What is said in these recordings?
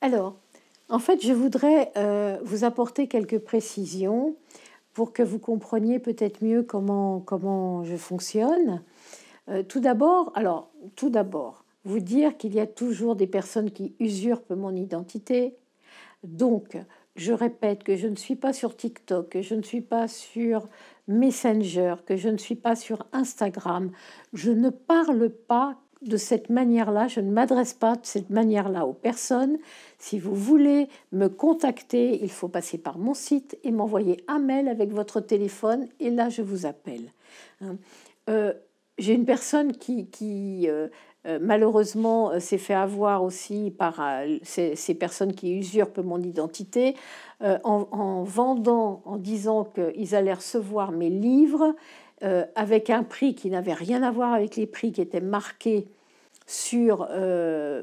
Alors, en fait, je voudrais vous apporter quelques précisions pour que vous compreniez peut-être mieux comment je fonctionne. Tout d'abord, vous dire qu'il y a toujours des personnes qui usurpent mon identité. Donc, je répète que je ne suis pas sur TikTok, que je ne suis pas sur Messenger, que je ne suis pas sur Instagram. Je ne parle pas de cette manière-là, je ne m'adresse pas de cette manière-là aux personnes. Si vous voulez me contacter, il faut passer par mon site et m'envoyer un mail avec votre téléphone et là, je vous appelle. Hein. J'ai une personne qui malheureusement s'est fait avoir aussi par ces personnes qui usurpent mon identité en vendant, en disant qu'ils allaient recevoir mes livres avec un prix qui n'avait rien à voir avec les prix qui étaient marqués sur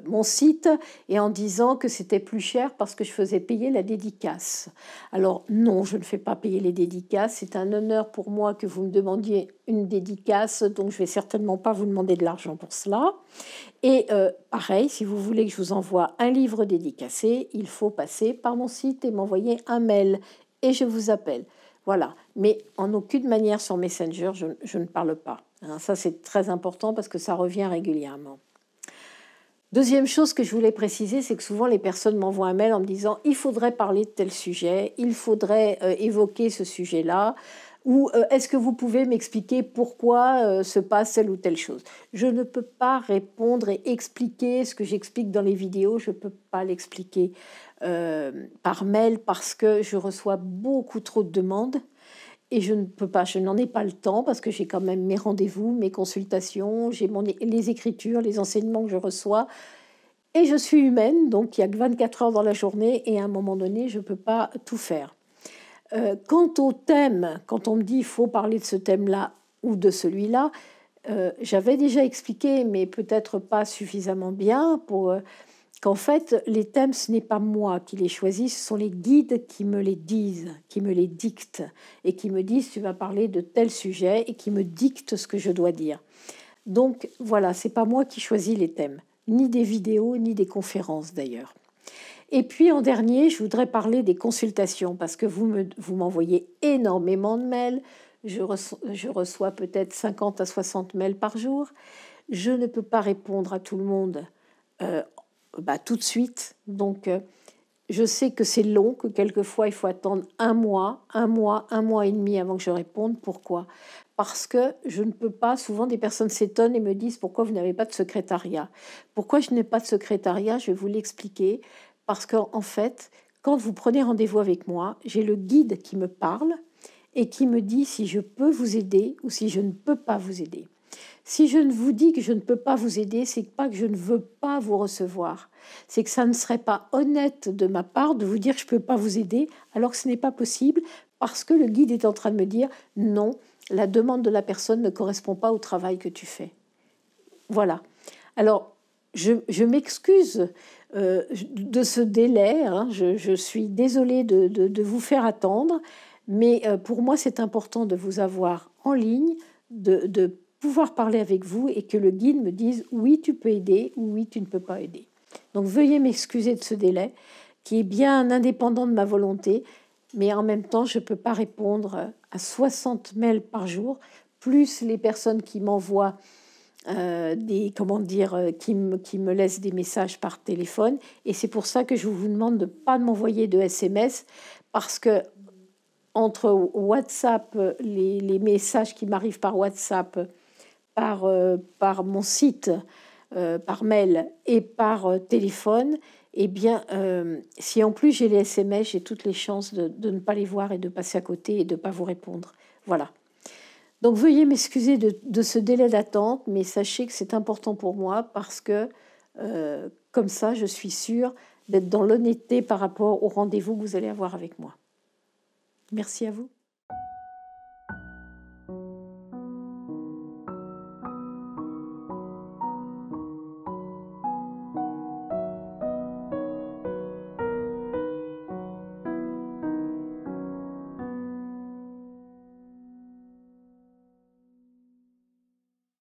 mon site et en disant que c'était plus cher parce que je faisais payer la dédicace. Alors non, je ne fais pas payer les dédicaces. C'est un honneur pour moi que vous me demandiez une dédicace, donc je vais certainement pas vous demander de l'argent pour cela. Et pareil, si vous voulez que je vous envoie un livre dédicacé, il faut passer par mon site et m'envoyer un mail et je vous appelle. Voilà, mais en aucune manière sur Messenger, je ne parle pas. Hein. Ça, c'est très important parce que ça revient régulièrement. Deuxième chose que je voulais préciser, c'est que souvent les personnes m'envoient un mail en me disant « il faudrait parler de tel sujet, il faudrait évoquer ce sujet-là » ou « est-ce que vous pouvez m'expliquer pourquoi se passe telle ou telle chose ?» Je ne peux pas répondre et expliquer ce que j'explique dans les vidéos, je ne peux pas l'expliquer par mail parce que je reçois beaucoup trop de demandes. Et je ne peux pas, je n'en ai pas le temps parce que j'ai quand même mes rendez-vous, mes consultations, j'ai les écritures, les enseignements que je reçois. Et je suis humaine, donc il n'y a que 24 heures dans la journée et à un moment donné, je ne peux pas tout faire. Quant au thème, quand on me dit qu'il faut parler de ce thème-là ou de celui-là, j'avais déjà expliqué, mais peut-être pas suffisamment bien pour... qu'en fait, les thèmes, ce n'est pas moi qui les choisis, ce sont les guides qui me les disent, qui me les dictent, et qui me disent, tu vas parler de tel sujet, et qui me dictent ce que je dois dire. Donc voilà, c'est pas moi qui choisis les thèmes, ni des vidéos, ni des conférences d'ailleurs. Et puis en dernier, je voudrais parler des consultations, parce que vous m'envoyez énormément de mails, je reçois peut-être 50 à 60 mails par jour, je ne peux pas répondre à tout le monde tout de suite. Donc, je sais que c'est long, que quelquefois, il faut attendre un mois et demi avant que je réponde. Pourquoi ? Parce que je ne peux pas, souvent des personnes s'étonnent et me disent pourquoi vous n'avez pas de secrétariat. Pourquoi je n'ai pas de secrétariat ? Je vais vous l'expliquer. Parce qu'en fait, quand vous prenez rendez-vous avec moi, j'ai le guide qui me parle et qui me dit si je peux vous aider ou si je ne peux pas vous aider. Si je ne vous dis que je ne peux pas vous aider, c'est pas que je ne veux pas vous recevoir. C'est que ça ne serait pas honnête de ma part de vous dire que je ne peux pas vous aider alors que ce n'est pas possible parce que le guide est en train de me dire non, la demande de la personne ne correspond pas au travail que tu fais. Voilà. Alors, je m'excuse de ce délai. Hein. Je suis désolée de vous faire attendre, mais pour moi, c'est important de vous avoir en ligne, de pouvoir parler avec vous et que le guide me dise oui, tu peux aider ou oui, tu ne peux pas aider. Donc, veuillez m'excuser de ce délai qui est bien indépendant de ma volonté, mais en même temps, je ne peux pas répondre à 60 mails par jour, plus les personnes qui m'envoient qui me laissent des messages par téléphone. Et c'est pour ça que je vous demande de ne pas m'envoyer de SMS, parce que entre WhatsApp, les messages qui m'arrivent par WhatsApp, par mon site, par mail et par téléphone, eh bien, si en plus j'ai les SMS, j'ai toutes les chances de ne pas les voir et de passer à côté et de ne pas vous répondre. Voilà. Donc, veuillez m'excuser de ce délai d'attente, mais sachez que c'est important pour moi parce que, comme ça, je suis sûre d'être dans l'honnêteté par rapport au rendez-vous que vous allez avoir avec moi. Merci à vous.